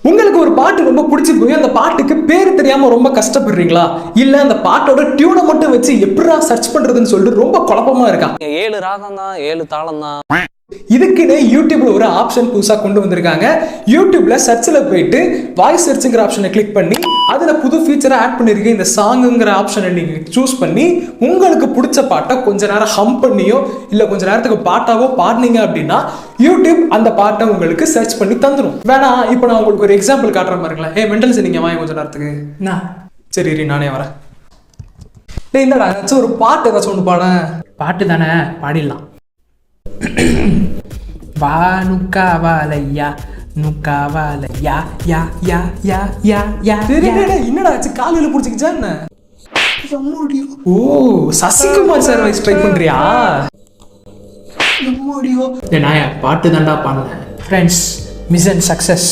உங்களுக்கு ஒரு பாட்டு ரொம்ப பிடிச்சி போய் அந்த பாட்டுக்கு பேர் தெரியாம ரொம்ப கஷ்டப்படுறீங்களா? இல்ல அந்த பாட்டோட டியூனை மட்டும் வச்சு எப்படிடா சர்ச் பண்றதுன்னு சொல்லிட்டு ரொம்ப குழப்பமா இருக்கா? 7 ராகம் தான், 7 தாளம் தான். இதுக்குன்னு யூடியூப்ல ஒரு ஆப்ஷன் புதுசா கொண்டு வந்திருக்காங்க. யூடியூப்ல சர்ச்ல போயிட்டு வாய்ஸ் சர்ச்ங்கிற ஆப்ஷனை கிளிக் பண்ணி அதுல புது ஃபீச்சரை ஆட் பண்ணிருக்க இந்த சாங்குங்கிற ஆப்ஷனை நீங்க சூஸ் பண்ணி உங்களுக்கு பிடிச்ச பாட்டை கொஞ்ச நேரம் ஹம் பண்ணியோ இல்ல கொஞ்ச நேரத்துக்கு பாட்டாவோ பாடினீங்க அப்படின்னா யூடியூப் அந்த பாட்டை உங்களுக்கு சர்ச் பண்ணி தந்துடும். வேணா இப்போ நான் உங்களுக்கு ஒரு எக்ஸாம்பிள் காட்டுறேன் பாருங்களேன். மெண்டல்ஸ் நீங்க வாங்க கொஞ்ச நேரத்துக்கு. சரி நானே வரேன். இல்லடா ஏதாச்சும் ஒரு பாட்டு ஏதாச்சும் ஒன்று பாட. பாட்டு தானே, பாடிடலாம். வா நுக்காவாலையா நுக்காவாலையா யா யா யா யா யா. என்னடா ஆச்சு? காலையில பிடிச்சிக்கிச்சா என்ன? ஓ, சசிகுமார் சார் வாய்ஸ் ட்ரை பண்றியா? நான் பாட்டு தாண்டா பாடுனேன். Friends, mission success.